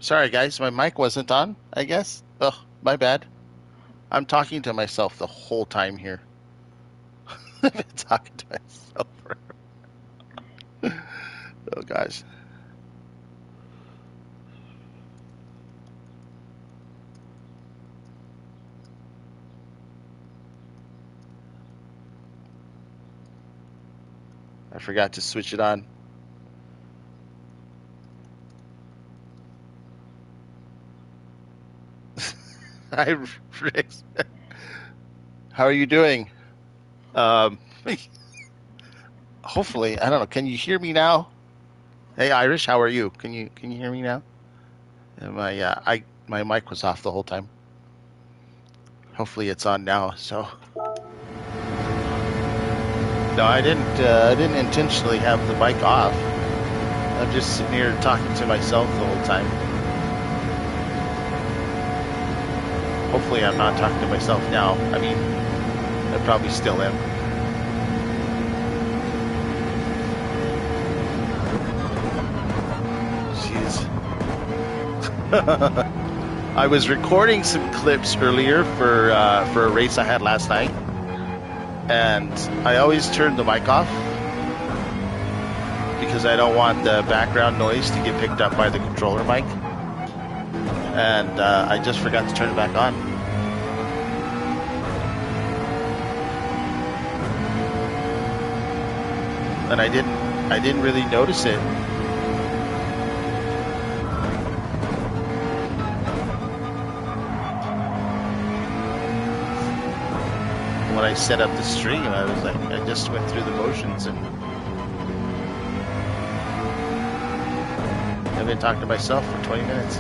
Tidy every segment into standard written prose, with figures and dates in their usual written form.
Sorry, guys, my mic wasn't on, I guess. Oh, my bad. I'm talking to myself the whole time here. I've been talking to myself. Oh, gosh. I forgot to switch it on. Hi, Rick. How are you doing? Um, hopefully, I don't know. Can you hear me now? Hey, Irish, how are you? Can you hear me now? My mic was off the whole time. Hopefully, it's on now. So, no, I didn't intentionally have the mic off. I'm just sitting here talking to myself the whole time. Hopefully I'm not talking to myself now. I mean, I probably still am. Jeez. I was recording some clips earlier for a race I had last night, and I always turn the mic off because I don't want the background noise to get picked up by the controller mic. And I just forgot to turn it back on. And I didn't really notice it. When I set up the stream, I was like, I just went through the motions and I've been talking to myself for 20 minutes.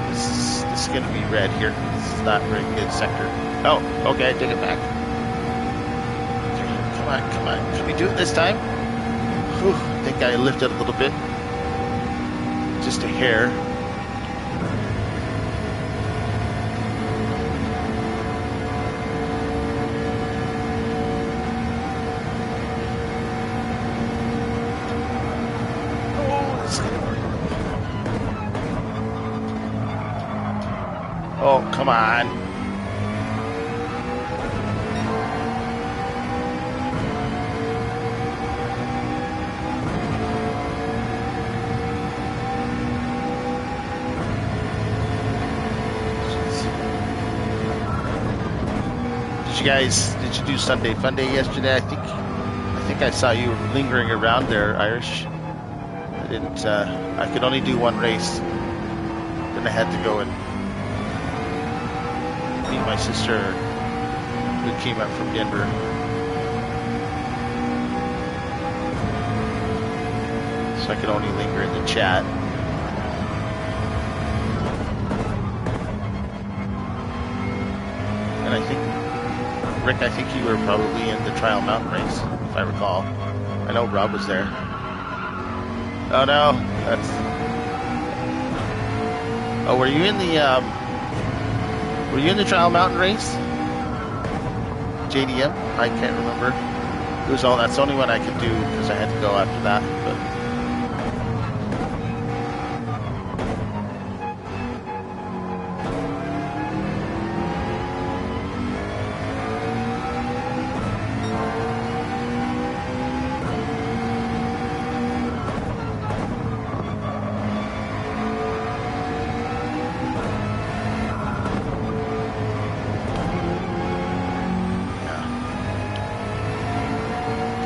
This is gonna be red here. This is not a very good sector. Oh, okay, I take it back. Come on, come on. Can we do it this time? Whew, I think I lifted a little bit. Just a hair. Oh, come on. Did you do Sunday Fun Day yesterday? I think I saw you lingering around there, Irish. I didn't, I could only do one race. Then I had to go and meet my sister who came up from Denver. So I could only linger in the chat. And Rick, I think you were probably in the Trial Mountain race, if I recall. I know Rob was there. Oh no, oh, were you in the Trial Mountain race? JDM? I can't remember. That's the only one I could do because I had to go after that. But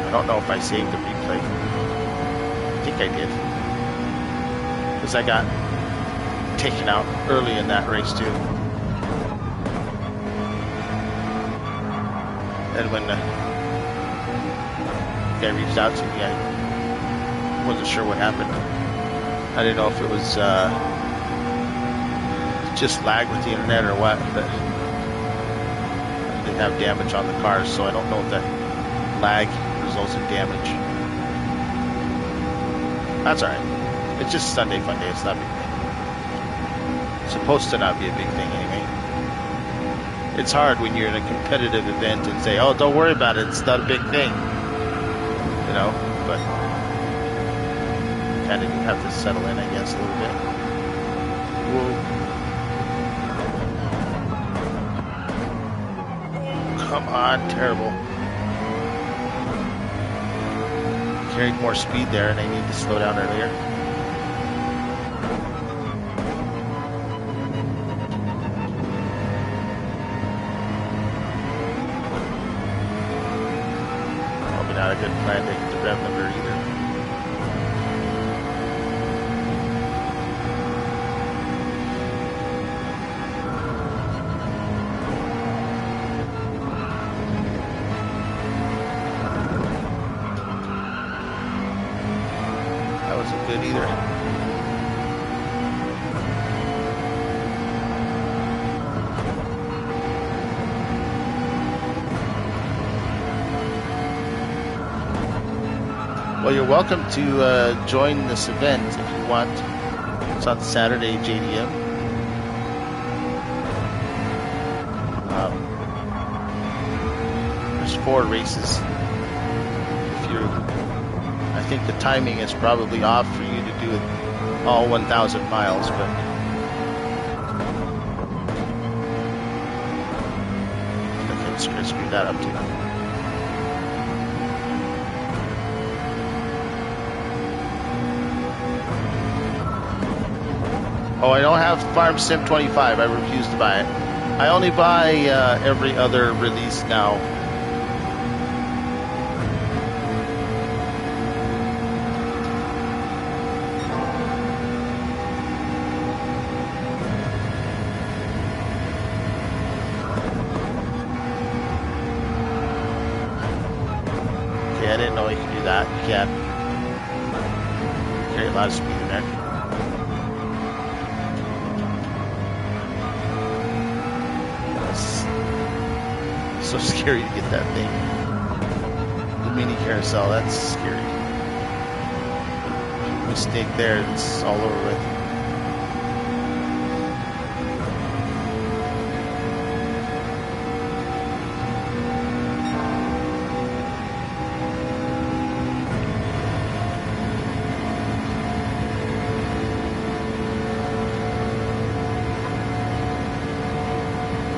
I don't know if I saved the replay. I think I did. Because I got taken out early in that race too. And when the guy reached out to me, I wasn't sure what happened. I didn't know if it was just lag with the internet or what, but I didn't have damage on the cars, so I don't know if that lag results in damage. That's alright. It's just Sunday Fun Day. It's not a big thing. It's supposed to not be a big thing anyway. it's hard when you're in a competitive event and say, "Oh, don't worry about it. It's not a big thing," But kind of you have to settle in, I guess, a little bit. Whoa! Come on, terrible. Carried more speed there, and I need to slow down earlier. Probably not a good plan to hit the rev limiter either. That wasn't good either. Well, you're welcome to join this event if you want. It's on Saturday, JDM. There's 4 races. I think the timing is probably off for you to do it all 1,000 miles, but okay, screw that up too. Oh, I don't have Farm Sim 25. I refuse to buy it. I only buy every other release now. Okay, I didn't know you could do that. You can. Carry a lot of speed in there. So scary to get that thing. The mini carousel, that's scary. Mistake there, it's all over with.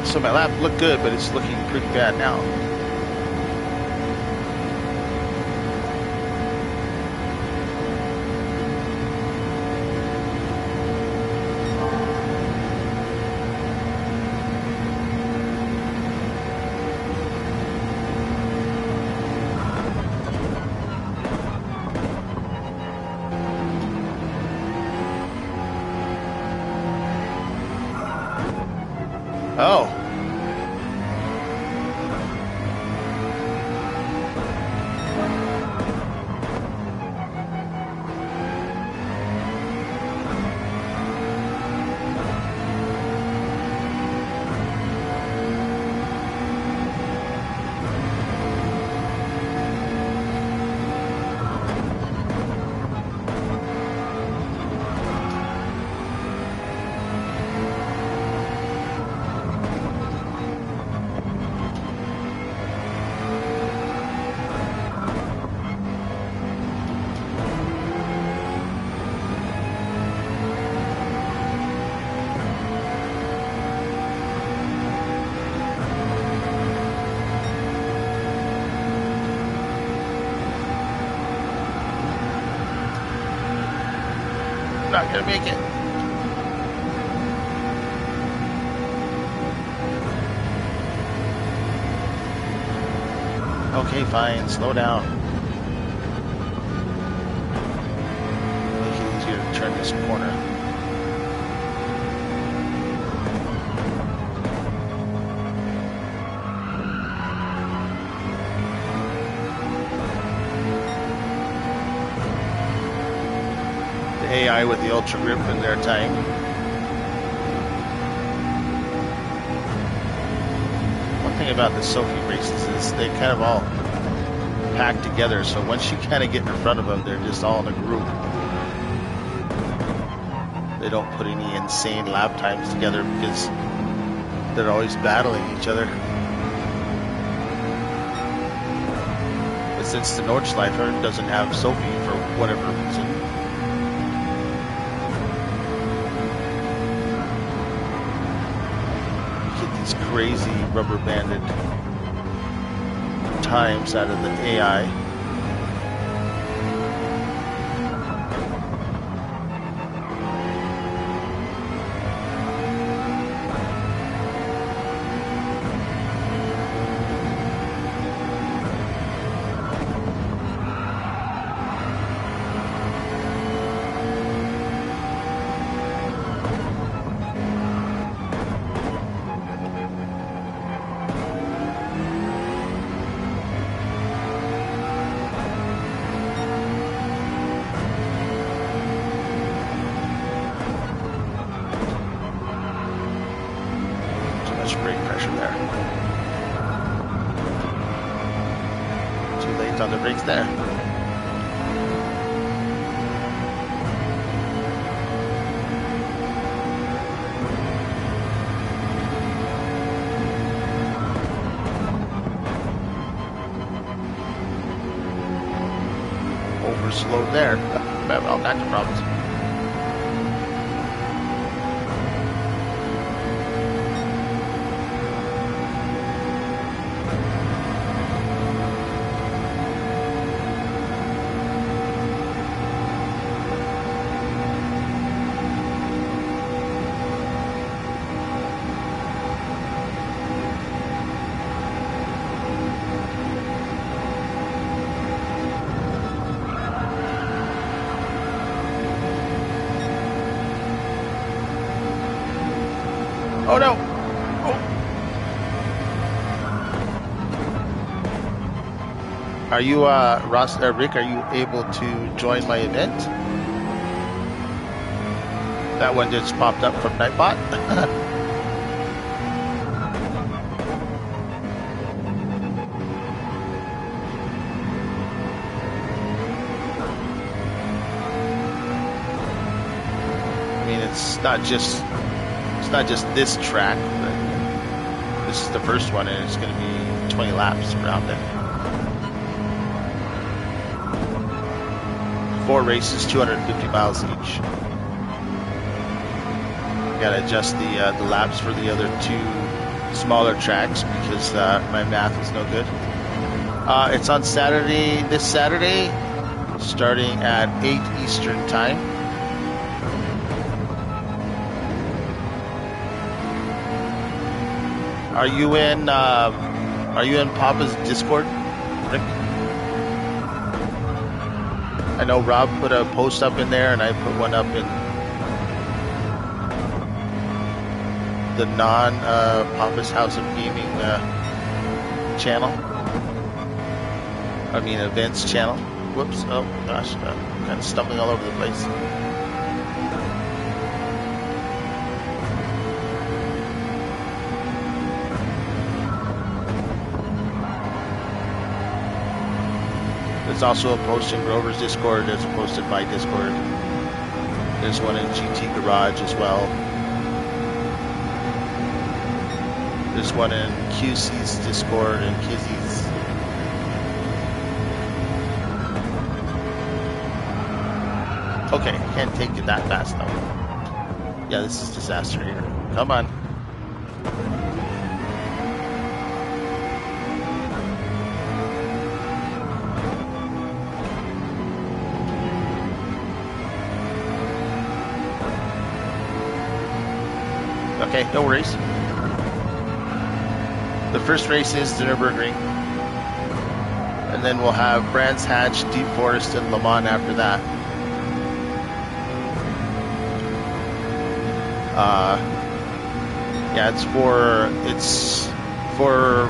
So my lap looked good, but it's looking pretty bad now. Oh. Not gonna make it. Okay, fine, slow down. Make it easier to turn this corner. AI with the ultra grip in their time. One thing about the Sophie races is they kind of all pack together, so once you kind of get in front of them, they're just all in a group. They don't put any insane lap times together because They're always battling each other. But since the Nordschleifer doesn't have Sophie for whatever reason, you get these crazy rubber banded times out of the AI. Brake pressure there. Too late on the brakes there. Over slowed there. All kinds of problems. Oh no! Oh. Are you, Rick, are you able to join my event? That one just popped up from Nightbot. I mean, it's not just this track, but this is the first one, and it's going to be 20 laps around it. 4 races, 250 miles each. Got to adjust the laps for the other 2 smaller tracks because my math is no good. It's on Saturday, this Saturday, starting at 8 Eastern time. Are you in Papa's Discord, Rick? I know Rob put a post up in there, and I put one up in the non-Papa's House of Gaming channel. I mean, events channel. Whoops, oh gosh, I'm kind of stumbling all over the place. There's also a post in Grover's Discord. There's a post in my Discord. There's one in GT Garage as well. There's one in QC's Discord and Kizzy's. Okay, can't take it that fast though. Yeah, this is disaster here. Come on. Okay, no worries. The first race is the Nurburgring. And then we'll have Brands Hatch, Deep Forest, and Le Mans after that. Yeah, it's for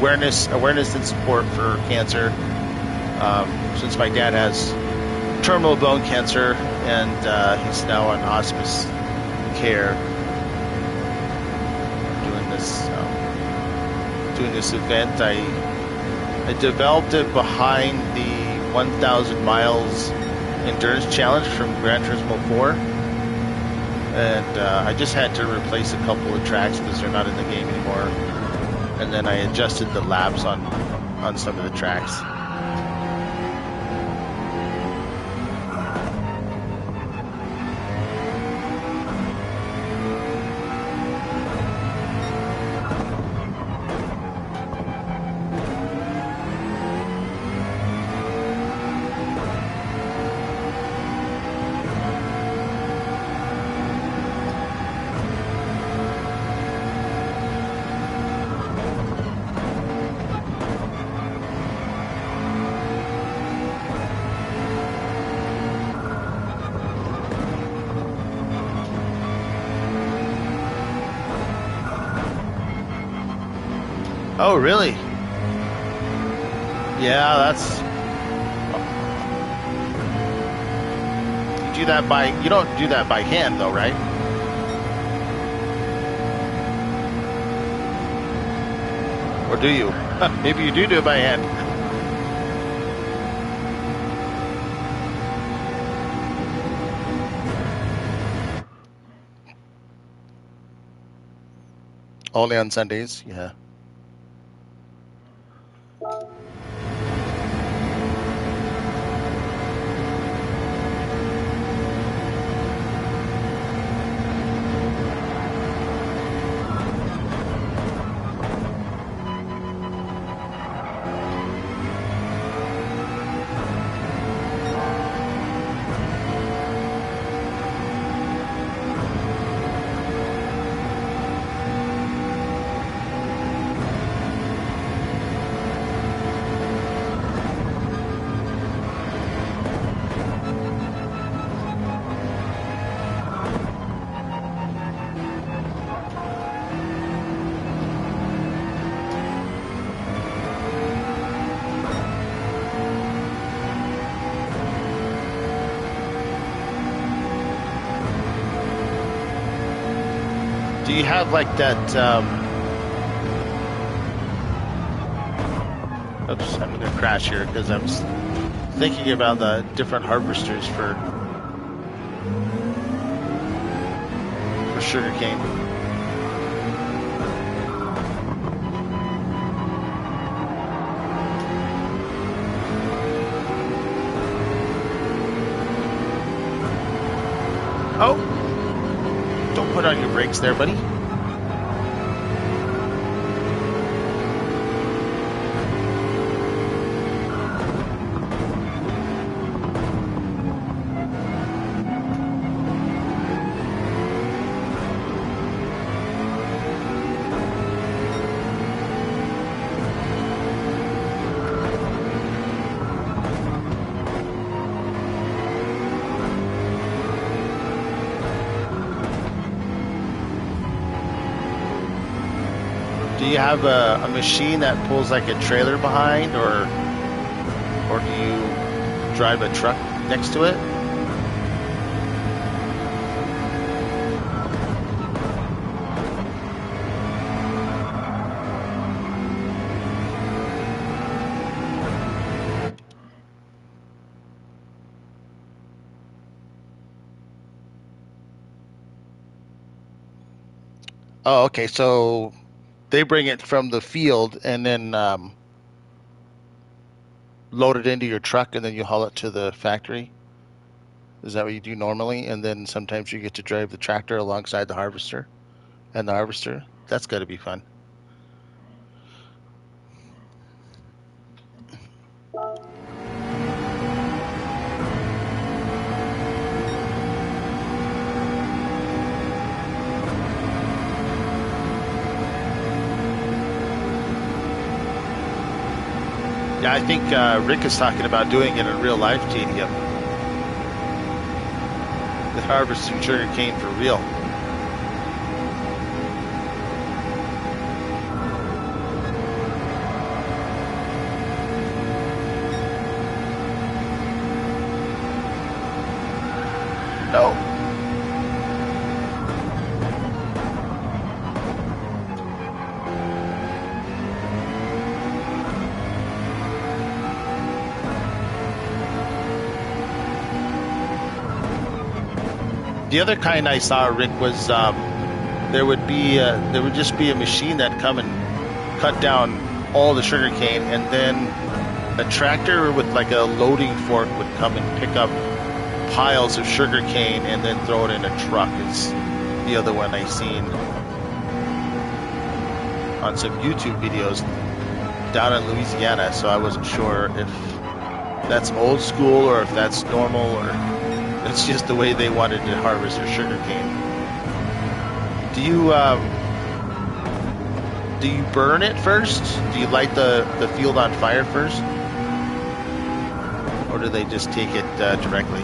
awareness and support for cancer. Since my dad has terminal bone cancer and he's now on hospice care, doing this event. I developed it behind the 1,000 miles endurance challenge from Gran Turismo 4. and I just had to replace a couple of tracks because they're not in the game anymore. And then I adjusted the laps on some of the tracks. Oh, really? Yeah, that's. You do that by. You don't do that by hand, though, right? Or do you? Maybe you do it by hand. Only on Sundays, yeah. Do you have like that? Oops, I'm gonna crash here because I'm thinking about the different harvesters for sugarcane. Oh, don't put on your brakes there, buddy. Do you have a machine that pulls like a trailer behind, or do you drive a truck next to it? Oh, okay. So they bring it from the field and then load it into your truck, and then you haul it to the factory. Is that what you do normally? And then sometimes you get to drive the tractor alongside the harvester and the harvester. That's got to be fun. Yeah, I think Rick is talking about doing it in real life, tedium. The harvesting sugarcane for real. No. The other kind I saw, Rick, was there would just be a machine that come and cut down all the sugar cane, and then a tractor with like a loading fork would come and pick up piles of sugar cane and then throw it in a truck. Is the other one I seen on some YouTube videos down in Louisiana. So I wasn't sure if that's old school or if that's normal or it's just the way they wanted to harvest their sugar cane. Do you burn it first? Do you light the field on fire first? Or do they just take it directly?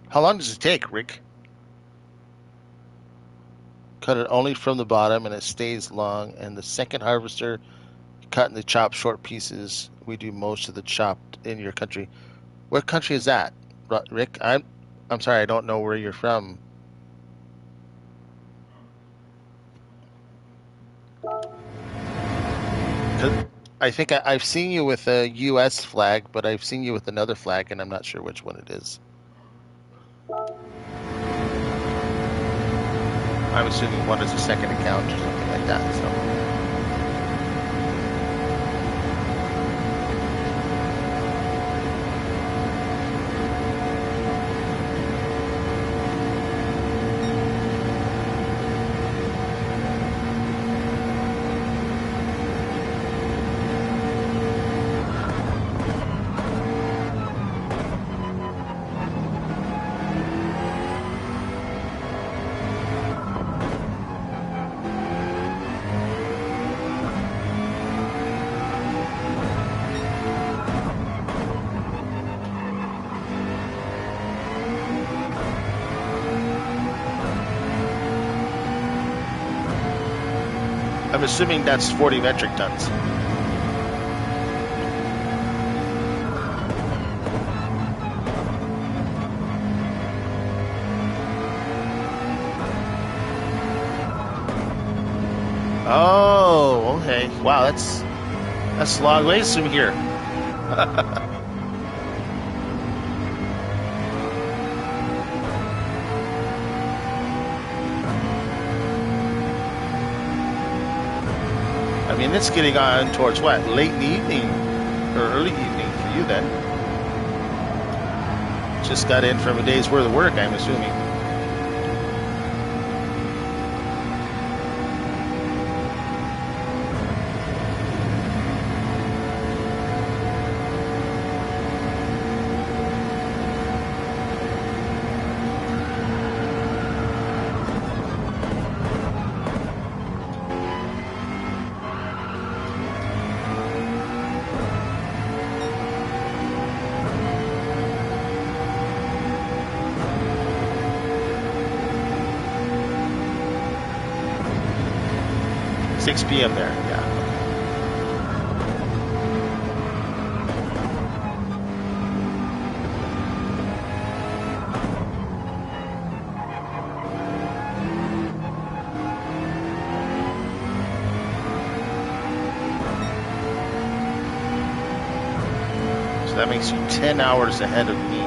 How long does it take, Rick? Cut it only from the bottom and it stays long. And the second harvester, cut in the chopped short pieces. We do most of the chopped in your country. What country is that, Rick? I'm sorry, I don't know where you're from. I think I've seen you with a U.S. flag, but I've seen you with another flag, and I'm not sure which one it is. I'm assuming one is a second account or something like that. So. I'm assuming that's 40 metric tons. Oh, okay. Wow, that's a long ways from here. I mean, it's getting on towards what? Late in the evening or early evening for you then. Just got in from a day's worth of work, I'm assuming. 6 p.m. there, yeah. So that makes you 10 hours ahead of me.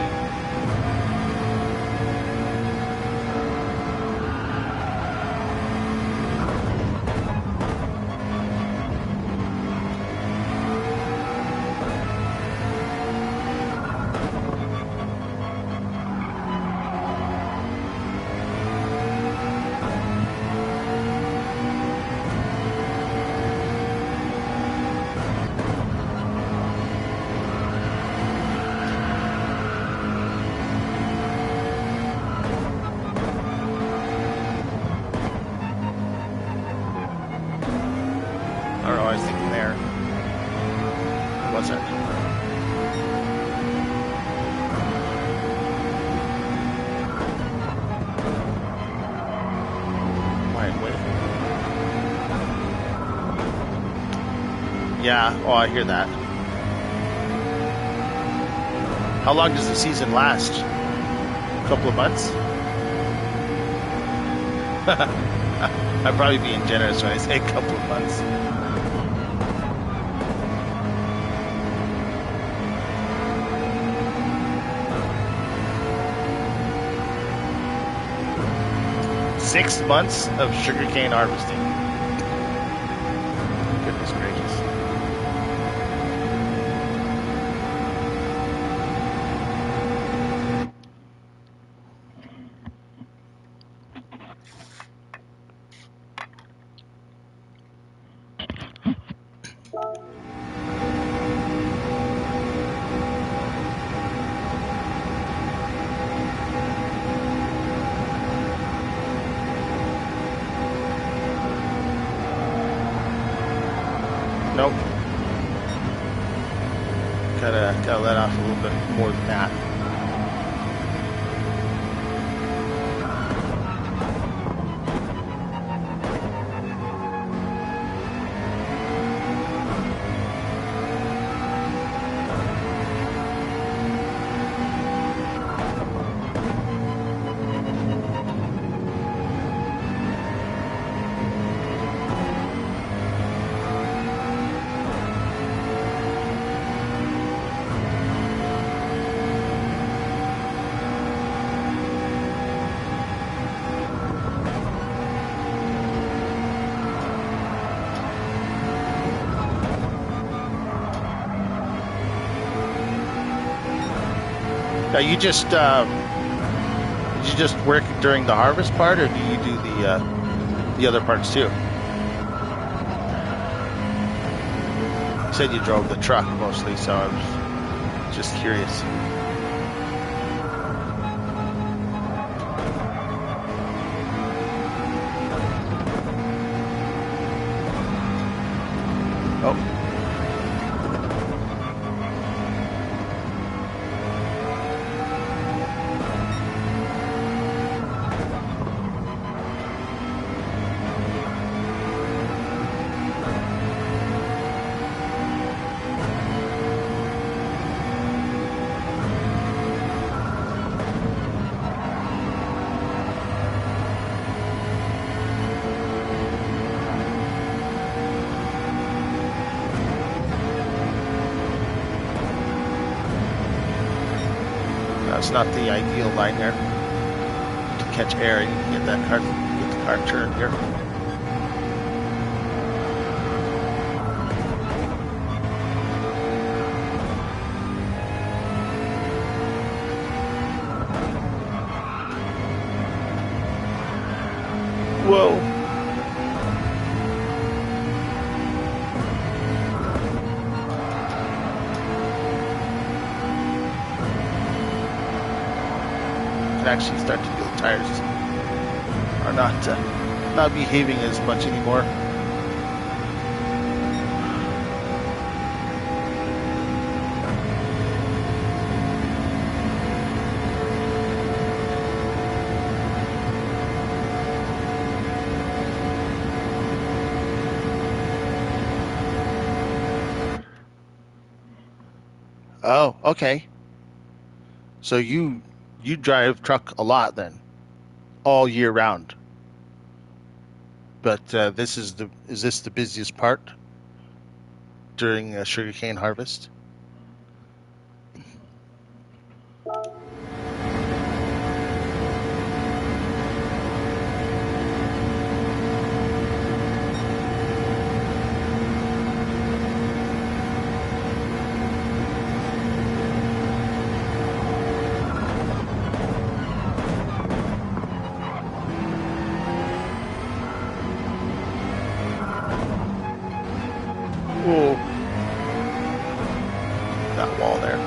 Yeah, oh, I hear that. How long does the season last? A couple of months? I'm probably being generous when I say a couple of months. Six months of sugarcane harvesting. Goodness gracious. Nope. Gotta let off a little bit more than that. Now you just did you just work during the harvest part, or do you do the other parts too? You said you drove the truck mostly, so I was just curious. Oh. It's not the ideal line there to catch air. You can get that car, get the car turned here. Whoa. Actually start to feel tires are not behaving as much anymore. Oh, okay. So you drive truck a lot then, all year round. But this is this the busiest part during sugarcane harvest? Oh, that wall there.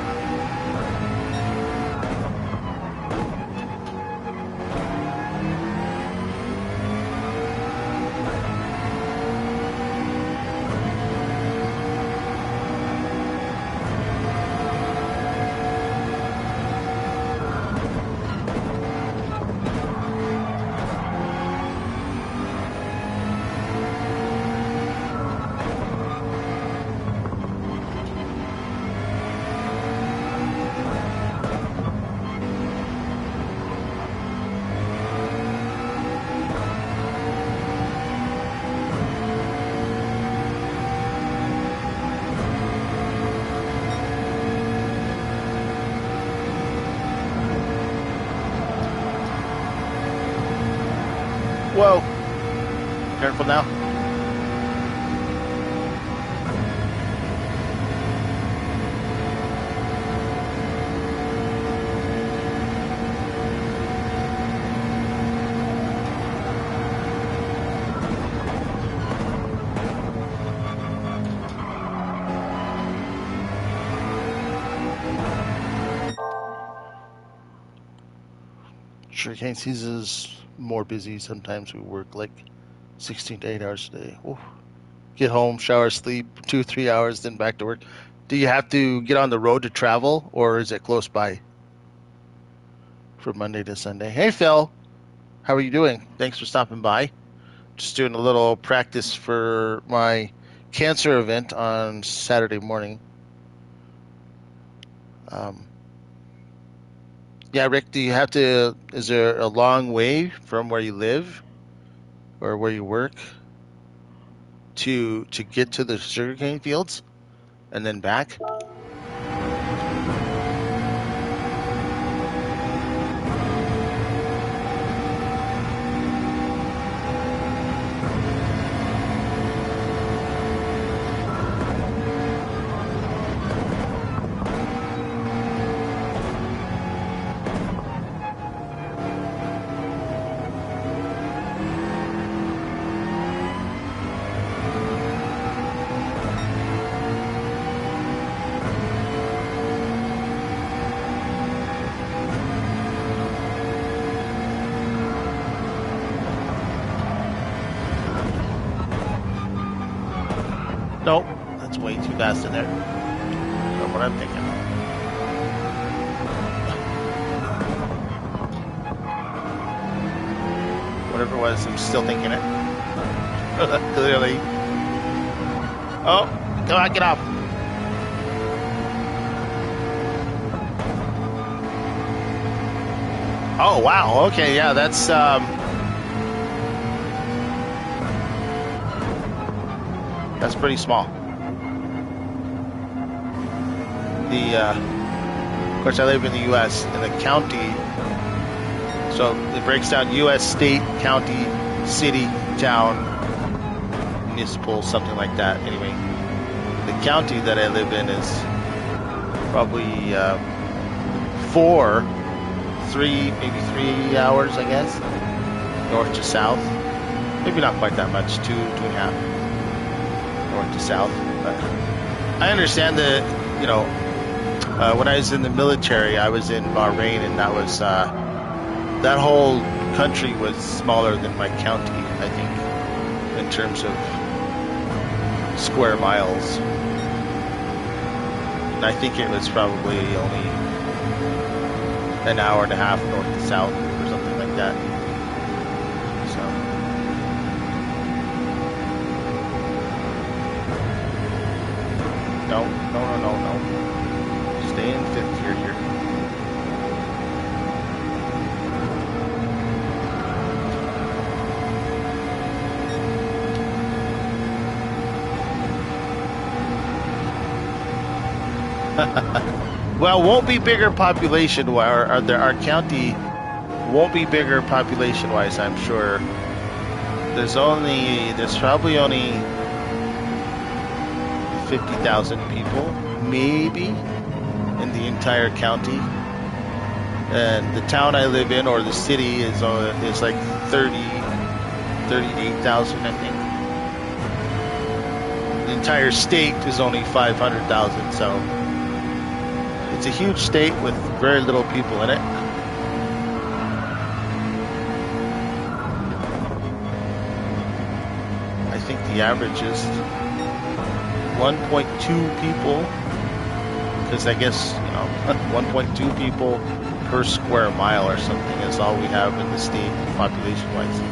Whoa, careful now. Sugarcane season is more busy. Sometimes we work like 16 to 8 hours a day. Oof. Get home, shower, sleep, 2, 3 hours, then back to work. Do you have to get on the road to travel, or is it close by from Monday to Sunday? Hey, Phil, how are you doing? Thanks for stopping by. Just doing a little practice for my cancer event on Saturday morning. Um, yeah, Rick, do you have to, is there a long way from where you live or where you work to get to the sugarcane fields and then back? Nope, that's way too fast in there. That's what I'm thinking. Whatever it was, I'm still thinking it. Clearly. Oh, come on, get off. Oh, wow. Okay, yeah, that's pretty small. Of course, I live in the U.S. in the county, so it breaks down U.S., state, county, city, town, municipal, something like that. Anyway, the county that I live in is probably maybe 3 hours, I guess, north to south. Maybe not quite that much, 2.5 north to south. But I understand that, when I was in the military, I was in Bahrain, and that was that whole country was smaller than my county, I think, in terms of square miles. And I think it was probably only an hour and a half north to south or something like that. So, no. Stay Well, won't be bigger population wise, or our county won't be bigger population wise, I'm sure. There's probably only 50,000 people, maybe, in the entire county. And the town I live in, or the city, is like 38,000, I think. The entire state is only 500,000, so it's a huge state with very little people in it. I think the average is 1.2 people, because I guess, 1.2 people per square mile or something is all we have in the state population-wise.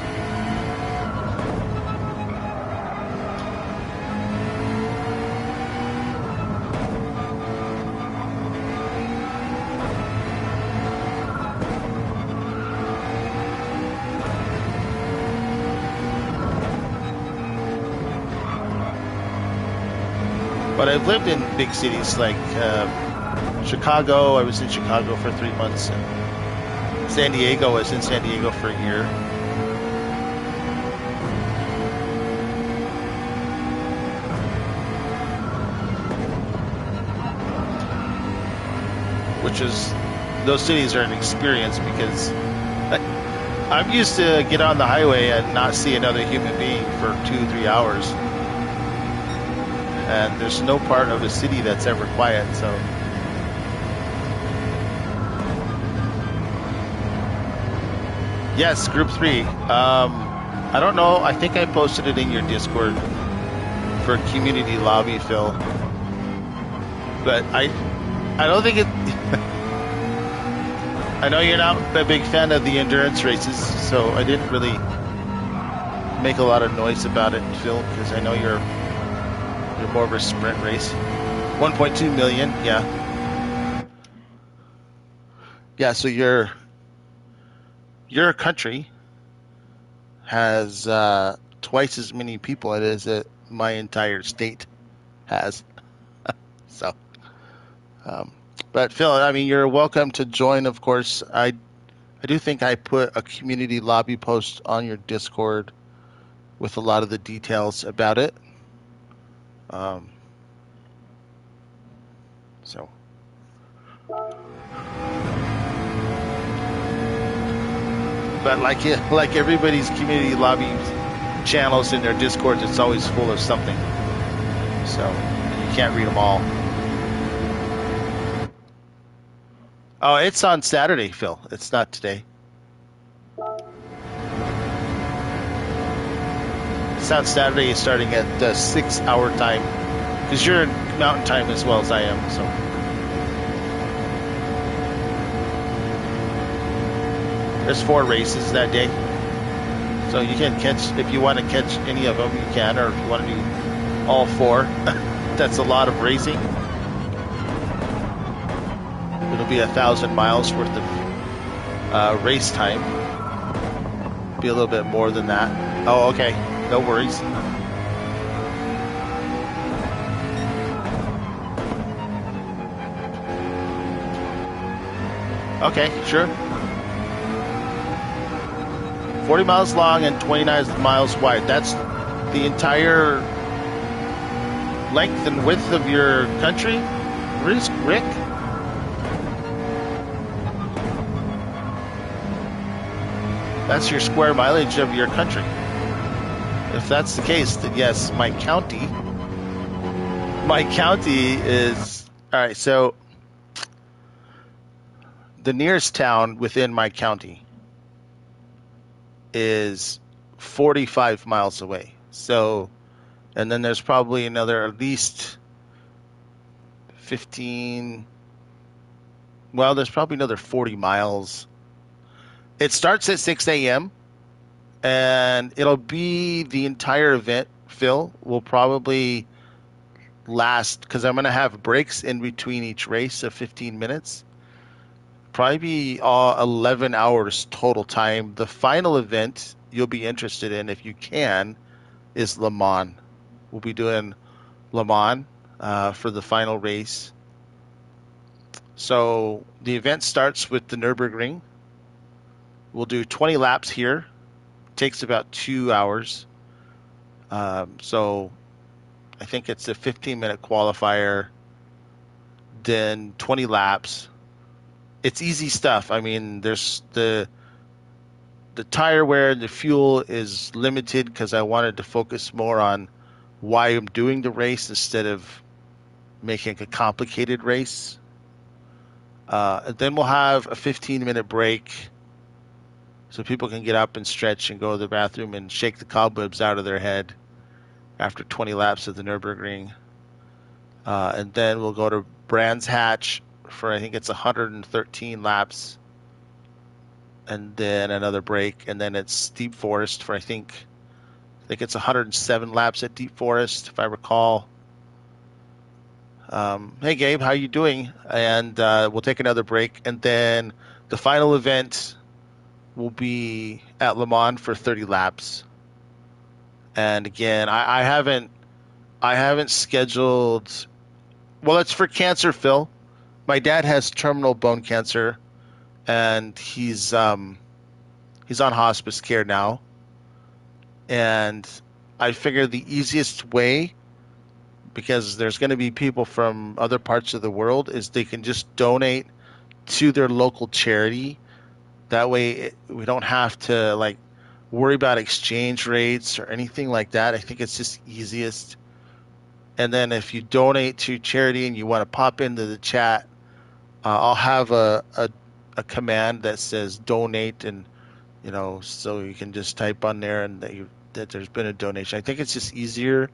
But I've lived in big cities like Chicago. I was in Chicago for 3 months, and San Diego. I was in San Diego for a year. Those cities are an experience, because I'm used to get on the highway and not see another human being for 2-3 hours. And there's no part of a city that's ever quiet, so. Yes, group 3. I don't know. I think I posted it in your Discord for community lobby, Phil. But I don't think it. I know you're not a big fan of the endurance races, so I didn't really make a lot of noise about it, Phil, because I know you're more of a sprint race. 1.2 million, yeah. Yeah, so your country has twice as many people as my entire state has. So, but Phil, I mean, you're welcome to join, of course. I do think I put a community lobby post on your Discord with a lot of the details about it. So, but like everybody's community lobby channels in their Discords, it's always full of something. So you can't read them all. Oh, it's on Saturday, Phil. It's not today. It's on Saturday, starting at 6-hour time, because you're in Mountain Time as well as I am. So there's 4 races that day, so you can catch, if you want to catch any of them, you can, or if you want to do all 4. That's a lot of racing. It'll be 1,000 miles worth of race time. Be a little bit more than that. Oh, okay. No worries. Okay, sure. 40 miles long and 29 miles wide. That's the entire length and width of your country, Rick? That's your square mileage of your country. If that's the case, then yes, my county is, all right, so the nearest town within my county is 45 miles away. So, and then there's probably another at least 15, well, there's probably another 40 miles. It starts at 6 a.m. and it'll be the entire event, Phil, will probably last, because I'm going to have breaks in between each race of 15 minutes. Probably be 11 hours total time. The final event you'll be interested in, if you can, is Le Mans. We'll be doing Le Mans for the final race. So the event starts with the Nurburgring. We'll do 20 laps here. Takes about 2 hours. So I think it's a 15-minute qualifier, then 20 laps. It's easy stuff. I mean, there's the tire wear and the fuel is limited because I wanted to focus more on why I'm doing the race instead of making a complicated race. And then we'll have a 15-minute break so people can get up and stretch and go to the bathroom and shake the cobwebs out of their head after 20 laps of the Nürburgring. And then we'll go to Brands Hatch for I think it's 113 laps, and then another break, and then it's Deep Forest for I think it's 107 laps at Deep Forest if I recall. Hey Gabe, how you doing? And we'll take another break, and then the final event will be at Le Mans for 30 laps. And again, I haven't scheduled. Well, it's for cancer, Phil. My dad has terminal bone cancer, and he's on hospice care now. And I figure the easiest way, because there's going to be people from other parts of the world, is they can just donate to their local charity. That way, we don't have to like worry about exchange rates or anything like that. I think it's just easiest. And then if you donate to charity and you want to pop into the chat, I'll have a command that says donate, and so you can just type on there and that there's been a donation. I think it's just easier,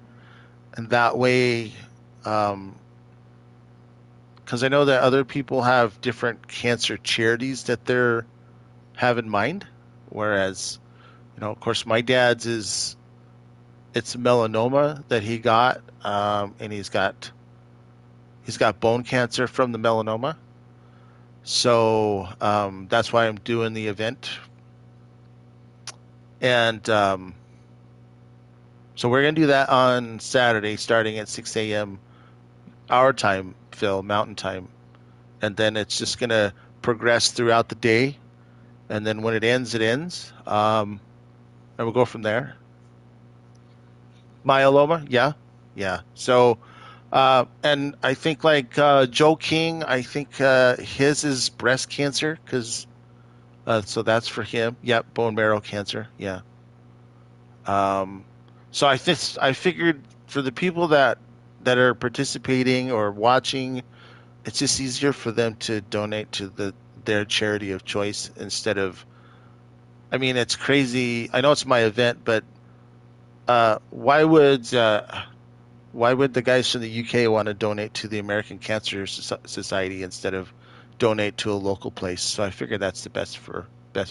and that way, because I know that other people have different cancer charities that they're have in mind. Whereas, of course, my dad's it's melanoma that he got, and he's got bone cancer from the melanoma. So that's why I'm doing the event. And so we're going to do that on Saturday starting at 6 a.m. our time, Phil, Mountain Time. And then it's just going to progress throughout the day. And then when it ends, it ends. And we'll go from there. Myeloma, yeah. So, and I think like Joe King, I think his is breast cancer, because so that's for him. Yep, bone marrow cancer. Yeah. So I figured for the people that are participating or watching, it's just easier for them to donate to their charity of choice instead of. I mean, it's crazy. I know it's my event, but why would the guys from the UK want to donate to the American Cancer Society instead of donate to a local place? So I figured that's the best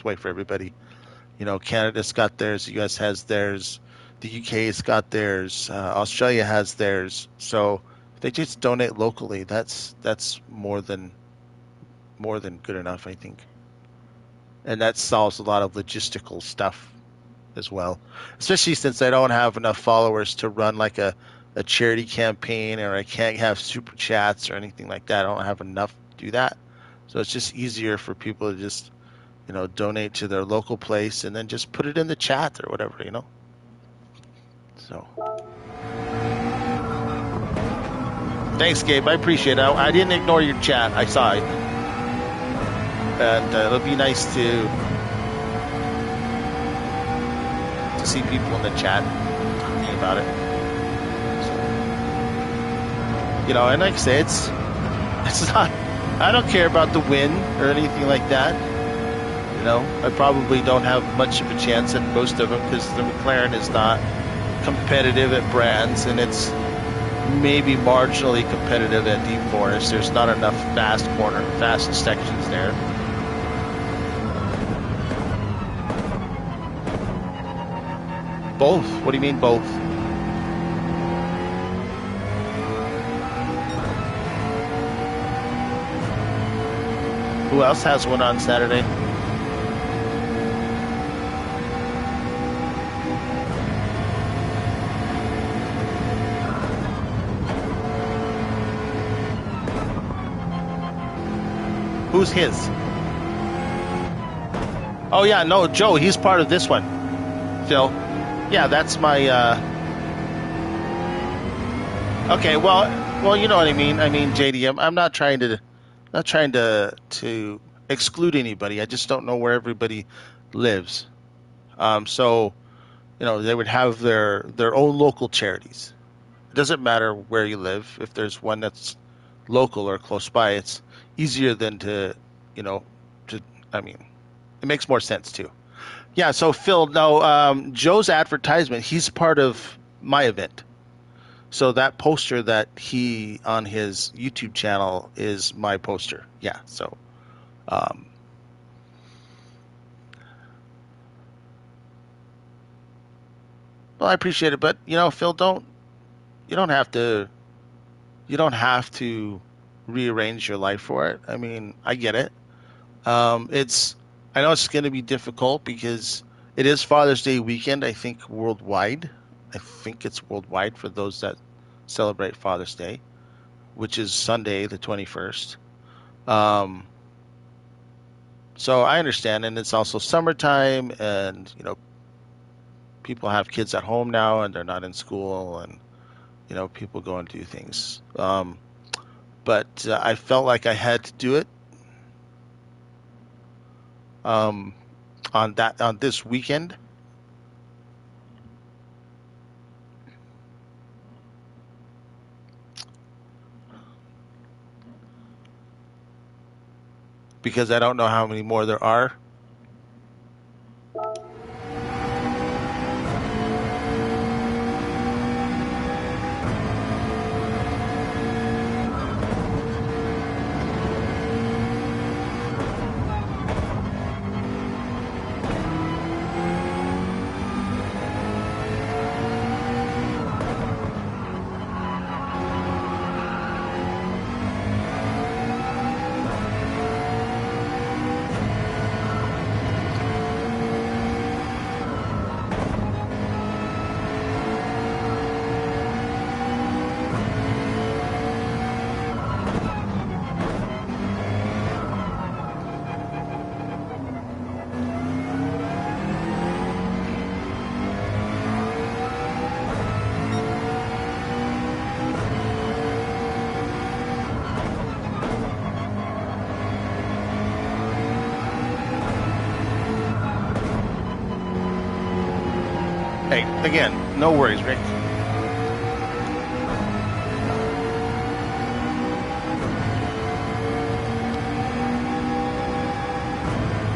way for everybody. Canada's got theirs, the US has theirs, the UK's got theirs, Australia has theirs. So if they just donate locally, that's more than good enough, I think. And that solves a lot of logistical stuff as well, especially since I don't have enough followers to run like a charity campaign, or I can't have super chats or anything like that. I don't have enough to do that. So it's just easier for people to just, donate to their local place and then just put it in the chat or whatever, So thanks, Gabe. I appreciate it. I didn't ignore your chat. I saw it. And it'll be nice to see people in the chat talking about it. So, and like I say, it's not. I don't care about the win or anything like that. I probably don't have much of a chance at most of them because the McLaren is not competitive at Brands, and it's maybe marginally competitive at Deep Forest. There's not enough fast sections there. Both? What do you mean both? Who else has one on Saturday? Who's his? Oh yeah, no, Joe. He's part of this one. Phil. Yeah, that's my. Okay, well, you know what I mean. I mean, JD. I'm not trying to exclude anybody. I just don't know where everybody lives. So they would have their own local charities. It doesn't matter where you live. If there's one that's local or close by, it's easier than you know, to. I mean, it makes more sense too. Yeah. So Phil, no, Joe's advertisement. He's part of my event. So that poster that he on his YouTube channel is my poster. Yeah. So, um, well, I appreciate it, but Phil, you don't have to you don't have to rearrange your life for it. I mean, I get it. I know it's going to be difficult because it is Father's Day weekend. I think worldwide. I think it's worldwide for those that celebrate Father's Day, which is Sunday, the 21st. Um, so I understand, and it's also summertime, and people have kids at home now, and they're not in school, and people go and do things. But I felt like I had to do it um, on this weekend. Because I don't know how many more there are. Hey, again, no worries, Rick.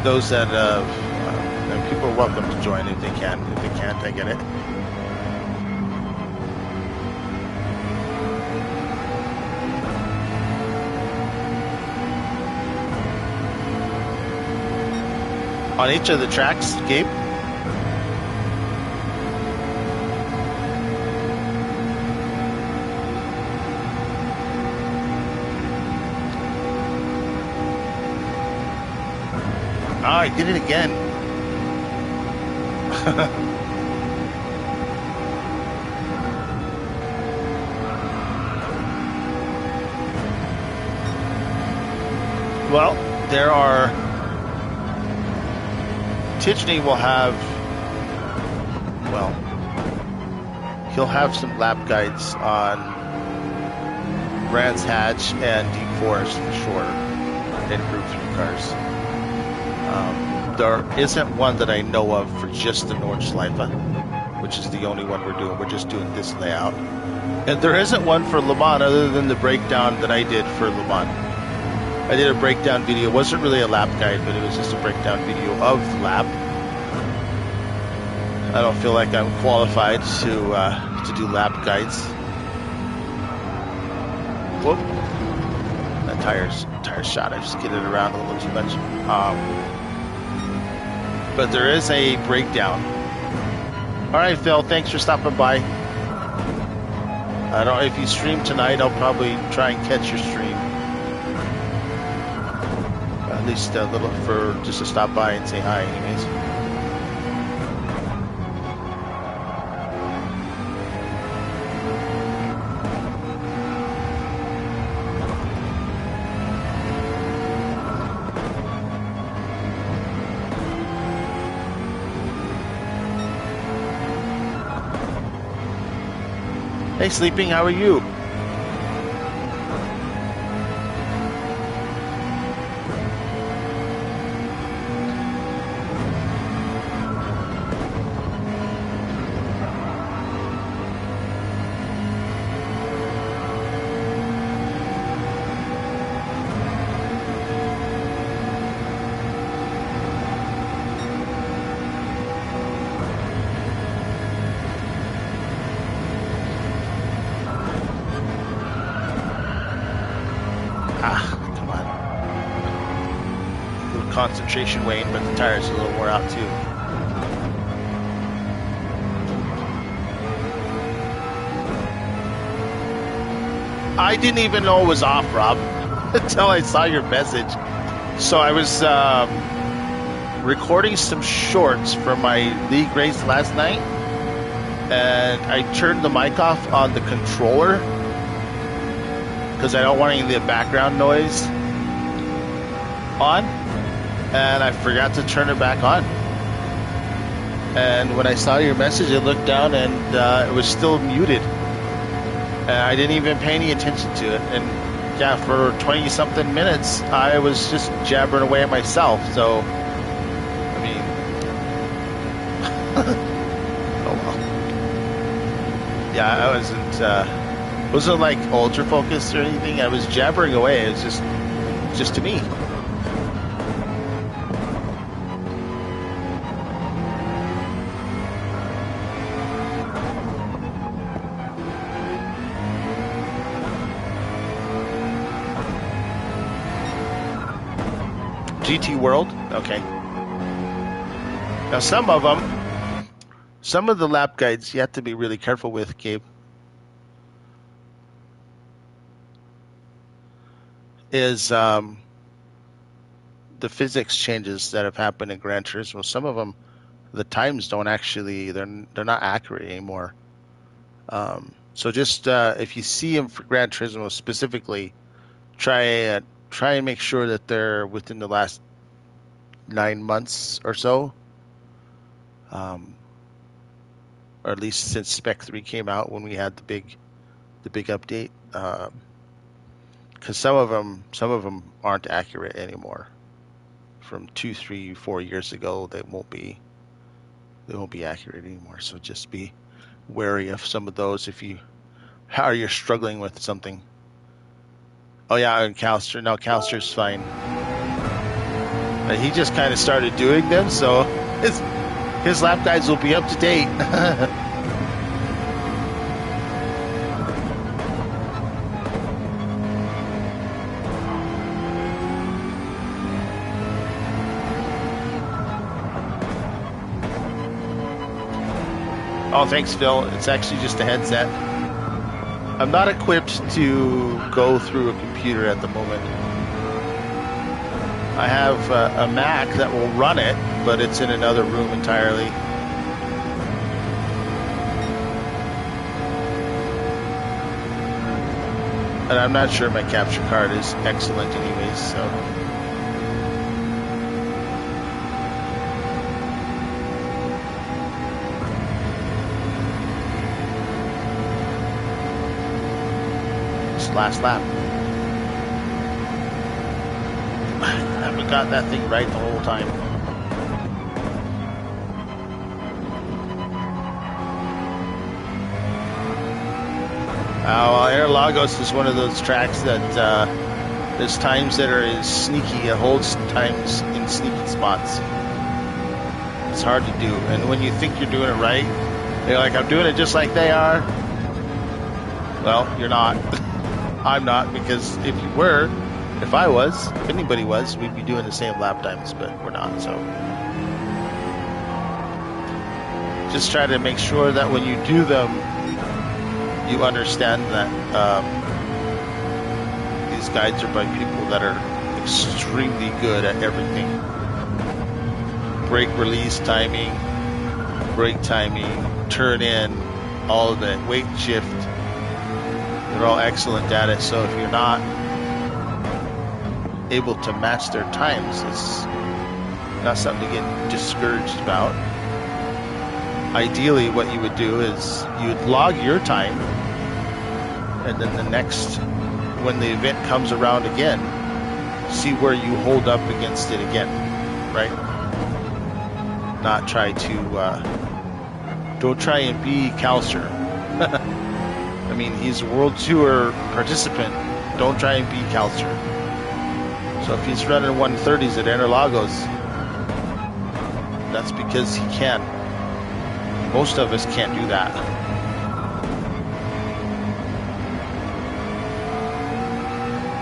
Those that people are welcome to join if they can. If they can't, I get it. On each of the tracks, Gabe? Oh, I did it again. Well, there are... Tichney will have... Well, he'll have some lap guides on Brands Hatch and Deep Forest for sure, in Group 3 cars. There isn't one that I know of for just the Nordschleife, which is the only one we're doing. We're just doing this layout. And there isn't one for Le Mans other than the breakdown that I did for Le Mans. I did a breakdown video. It wasn't really a lap guide, but it was just a breakdown video of the lap. I don't feel like I'm qualified to do lap guides. Whoop. That tire shot. I just get it around a little too much. But there is a breakdown. All right, Phil, thanks for stopping by. I don't know if you stream tonight. I'll probably try and catch your stream. At least a little for just to stop by and say hi, anyways. Hey, Sleeping, how are you? Concentration wane, but the tires are a little wore out too. I didn't even know it was off, Rob, until I saw your message. So I was recording some shorts for my league race last night, and I turned the mic off on the controller because I don't want any of the background noise on. And I forgot to turn it back on. And when I saw your message, I looked down and it was still muted. And I didn't even pay any attention to it. And yeah, for 20-something minutes, I was just jabbering away at myself. So, I mean, oh well. Yeah, I wasn't like ultra focused or anything. I was jabbering away. It was just to me. GT World? Okay. Now some of the lap guides you have to be really careful with, Gabe, is the physics changes that have happened in Gran Turismo. Some of them, the times don't actually, they're not accurate anymore. So just if you see them for Gran Turismo specifically, try and make sure that they're within the last 9 months or so, or at least since Spec 3 came out when we had the big update. Because some of them aren't accurate anymore. From 2, 3, 4 years ago, they won't be accurate anymore. So just be wary of some of those if you're struggling with something. Oh yeah, and Calster. No, Calster's fine. But he just kind of started doing them, so his lap guides will be up to date. Oh, thanks, Phil. It's actually just a headset. I'm not equipped to go through a computer at the moment. I have a Mac that will run it, but it's in another room entirely. And I'm not sure my capture card is excellent anyways, so. It's last lap. I haven't got that thing right the whole time. Well, Interlagos is one of those tracks that there's times that are as sneaky, it holds times in sneaky spots. It's hard to do, and when you think you're doing it right, you're like, I'm doing it just like they are. Well, you're not. I'm not, because if you were, if I was, if anybody was, we'd be doing the same lap times, but we're not, so. Just try to make sure that when you do them, you understand that these guides are by people that are extremely good at everything. Brake release timing, brake timing, turn in, all of it, weight shift. They're all excellent at it, so if you're not able to match their times, it's not something to get discouraged about. Ideally, what you would do is you would log your time and then the next, when the event comes around again, see where you hold up against it again, right? Not try to, don't try and be Calcer. I mean, he's a World Tour participant. Don't try and be Calcer. So if he's running 130s at Interlagos, that's because he can. Most of us can't do that.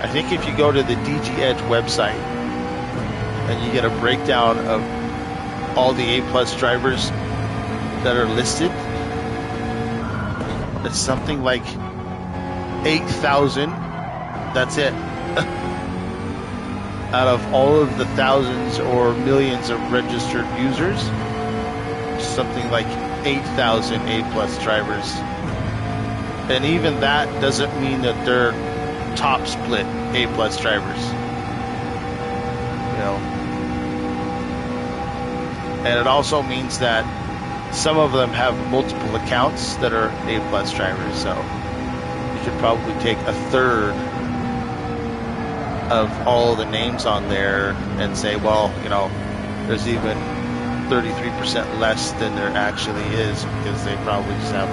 I think if you go to the DG Edge website and you get a breakdown of all the A+ drivers that are listed, it's something like 8,000. That's it. Out of all of the thousands or millions of registered users, something like 8,000 A+ drivers. And even that doesn't mean that they're top split A+ drivers. You know. And it also means that some of them have multiple accounts that are A+ drivers. So you could probably take a third of all the names on there and say, well, you know, there's even 33% less than there actually is, because they probably just have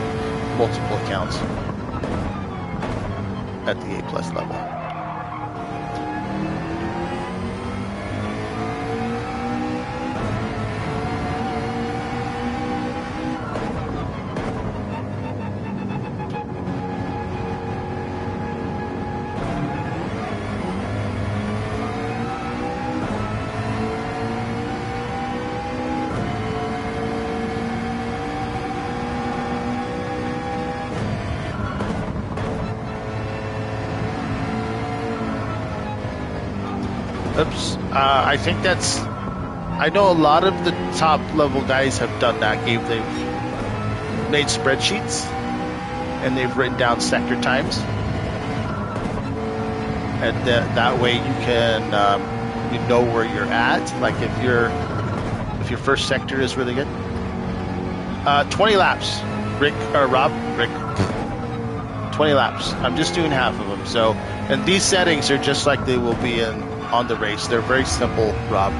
multiple accounts at the A+ level. Oops. I think that's, I know a lot of the top level guys have done that. They've made spreadsheets and they've written down sector times. And that way you can, you know where you're at. Like if your first sector is really good. 20 laps, Rob, 20 laps. I'm just doing half of them. So, and these settings are just like they will be on the race. They're very simple, Rob.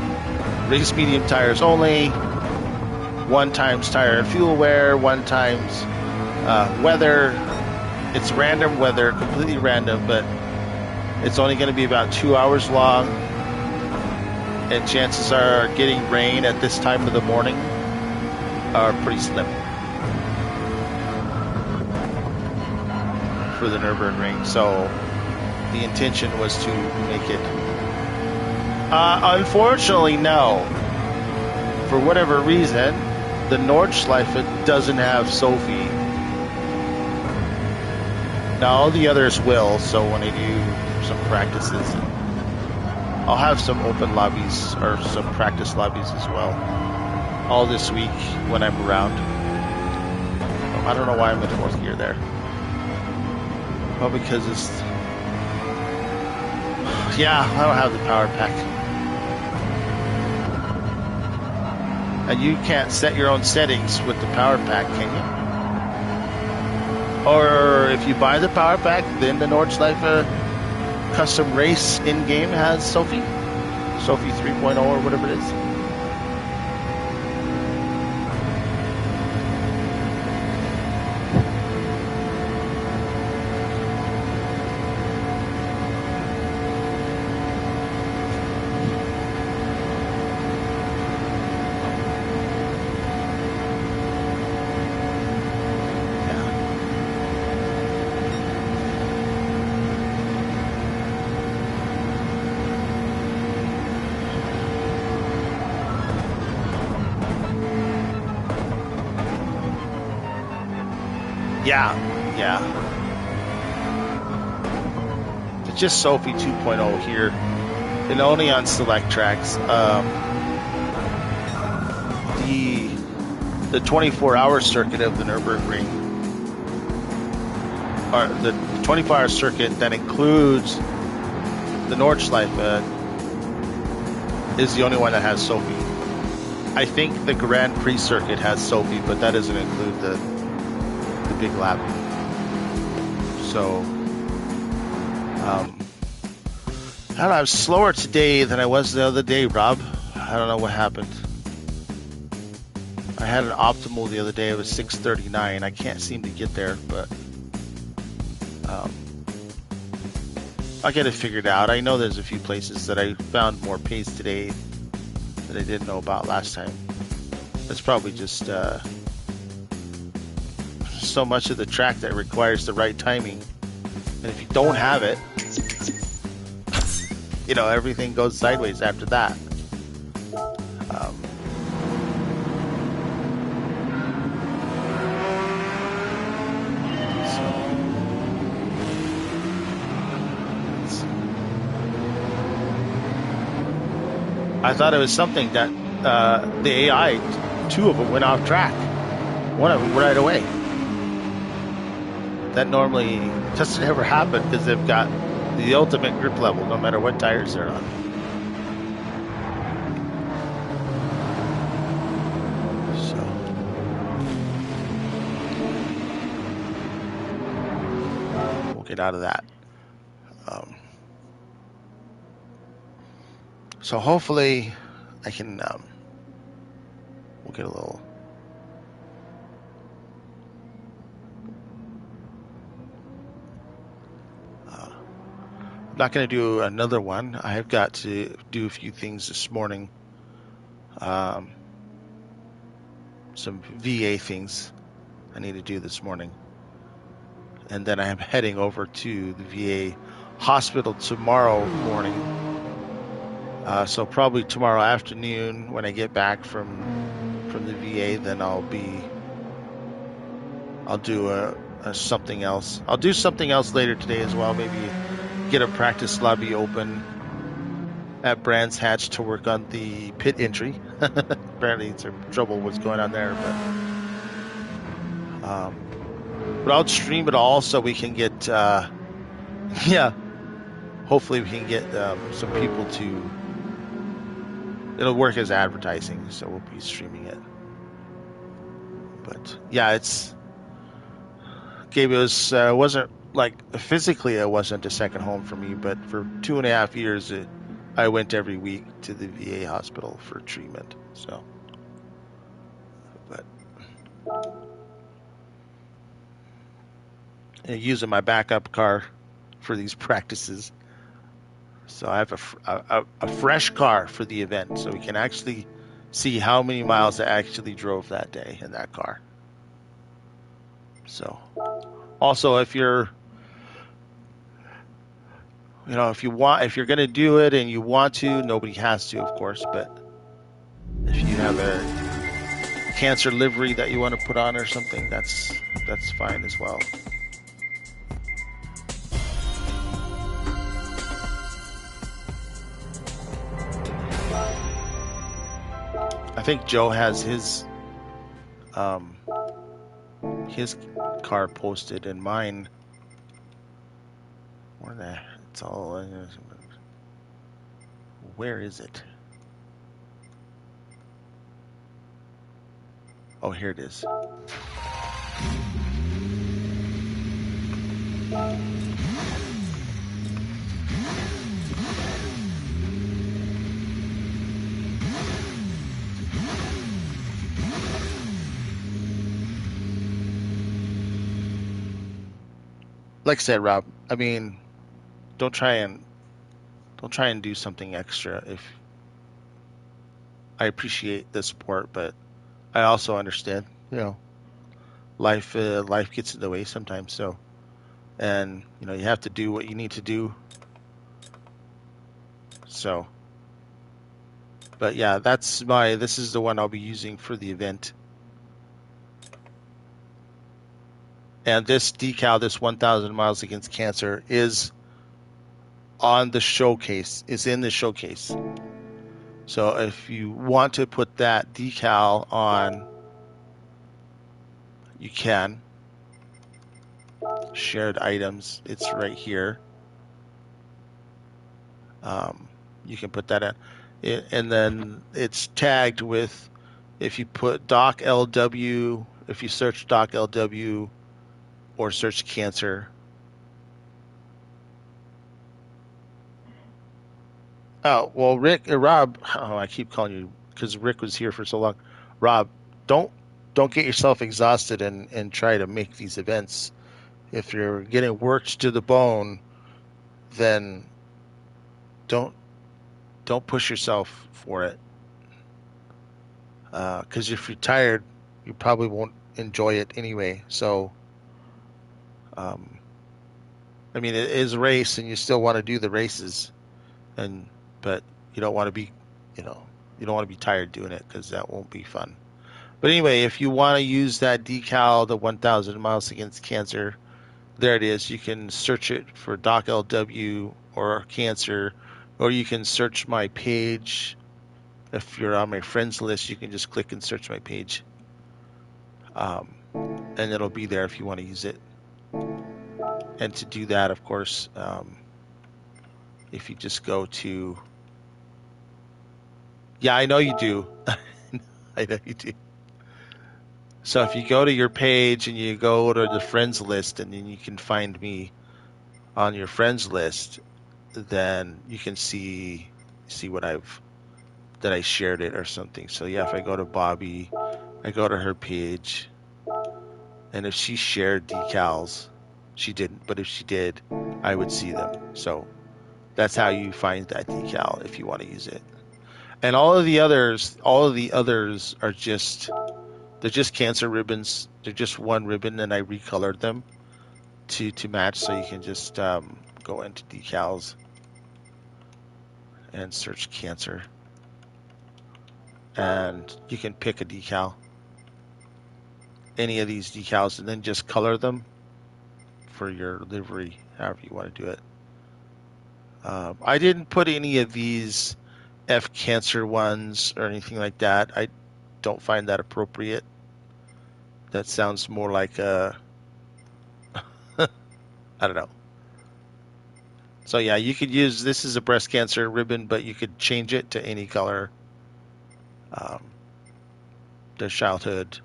Race medium tires only, 1 times tire and fuel wear, 1 times weather. It's random weather, completely random, but it's only going to be about 2 hours long, and chances are getting rain at this time of the morning are pretty slim for the Nurburgring. So the intention was to make it. Unfortunately, no. For whatever reason, the Nordschleife doesn't have Sophie. Now all the others will. So when I do some practices, I'll have some open lobbies or some practice lobbies as well. All this week when I'm around. Oh, I don't know why I'm in 4th gear there. Well, because it's... Yeah, I don't have the power pack. And you can't set your own settings with the power pack, can you? Or if you buy the power pack, then the Nordschleife custom race in-game has Sophie 3.0 or whatever it is. Yeah. It's just Sophie 2.0 here, and only on select tracks. The 24-hour circuit of the Nurburgring, or the 24-hour circuit that includes the Nordschleife, is the only one that has Sophie. I think the Grand Prix circuit has Sophie, but that doesn't include the big lap. So I don't know, I'm slower today than I was the other day, Rob. I don't know what happened. I had an optimal the other day. It was 6:39. I can't seem to get there, but I'll get it figured out. I know there's a few places that I found more pace today that I didn't know about last time. It's probably just so much of the track that requires the right timing. And if you don't have it, everything goes sideways after that. I thought it was something that the AI, two of them went off track. One of them right away. That normally doesn't ever happen because they've got the ultimate grip level no matter what tires they're on. So we'll get out of that. So hopefully I can, we'll get a little, I'm not going to do another one. I have got to do a few things this morning. Some VA things I need to do this morning. And then I am heading over to the VA hospital tomorrow morning. So probably tomorrow afternoon when I get back from the VA, then I'll do something else. I'll do something else later today as well. Maybe get a practice lobby open at Brands Hatch to work on the pit entry. Apparently some trouble was going on there, but I'll stream it all so we can get hopefully we can get some people to. It'll work as advertising, so we'll be streaming it. But yeah, Gabe, it wasn't like physically it wasn't a second home for me, but for 2.5 years I went every week to the VA hospital for treatment. So, but using my backup car for these practices. So I have a fresh car for the event, so we can actually see how many miles I actually drove that day in that car. So, also if you're, if you're going to do it and you want to, nobody has to, of course, but if you have a cancer livery that you want to put on or something, that's fine as well. I think Joe has his car posted, and mine. Where is it? Oh, here it is. Like I said, Rob, I mean, don't try and do something extra. If I appreciate the support, but I also understand, life gets in the way sometimes. So, and you have to do what you need to do. So, but yeah, this is the one I'll be using for the event. And this decal, this 1,000 miles against cancer, is on the showcase. Is in the showcase. So if you want to put that decal on, you can. Shared items, it's right here. You can put that in, and then it's tagged with. If you put Doc LW, if you search Doc LW or search cancer, Oh, well, Rob, oh, I keep calling you because Rick was here for so long. Rob, don't don't get yourself exhausted and try to make these events. If you're getting worked to the bone, then don't don't push yourself for it. Because if you're tired, you probably won't enjoy it anyway. So, um, I mean, it is a race, and you still want to do the races, and but you don't want to be, you know, you don't want to be tired doing it because that won't be fun. But anyway, if you want to use that decal, the 1,000 miles against cancer, there it is. You can search it for Doc LW or cancer, or you can search my page. If you're on my friends list, you can just click and search my page, um, and it'll be there if you want to use it. And to do that, of course, if you just go to, yeah, I know you do. I know you do. So if you go to your page and you go to the friends list, and then you can find me on your friends list, then you can see what I've that I shared it or something. So yeah, if I go to Bobby, I go to her page, and if she shared decals, she didn't, but if she did, I would see them. So that's how you find that decal if you want to use it. And all of the others are just they're just cancer ribbons. They're just one ribbon, and I recolored them to match. So you can just go into decals and search cancer, and you can pick a decal, any of these decals, and then just color them for your livery, however you want to do it. I didn't put any of these F cancer ones or anything like that. I don't find that appropriate. That sounds more like I don't know. So yeah, you could use this is a breast cancer ribbon, but you could change it to any color. Um, there's childhood.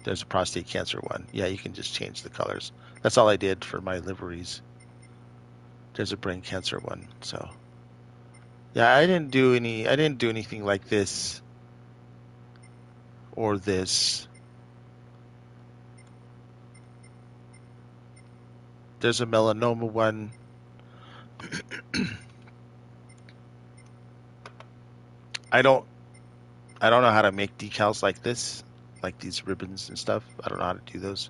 There's a prostate cancer one. Yeah, you can just change the colors. That's all I did for my liveries. There's a brain cancer one. So yeah, I didn't do anything like this or this. There's a melanoma one. I don't I don't know how to make decals like this, like these ribbons and stuff. I don't know how to do those.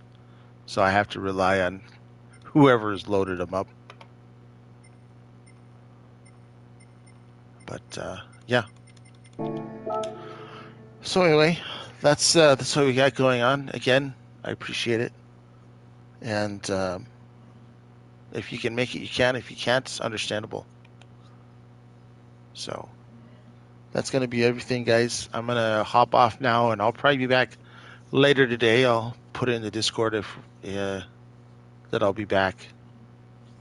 So I have to rely on whoever's loaded them up. But yeah. So anyway, that's what we got going on. Again, I appreciate it. And if you can make it, you can. If you can't, it's understandable. So that's going to be everything, guys. I'm going to hop off now, and I'll probably be back later today. I'll put it in the Discord if that I'll be back.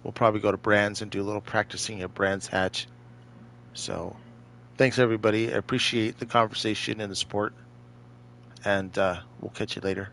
We'll probably go to Brands and do a little practicing at Brands Hatch. So thanks, everybody. I appreciate the conversation and the support, and we'll catch you later.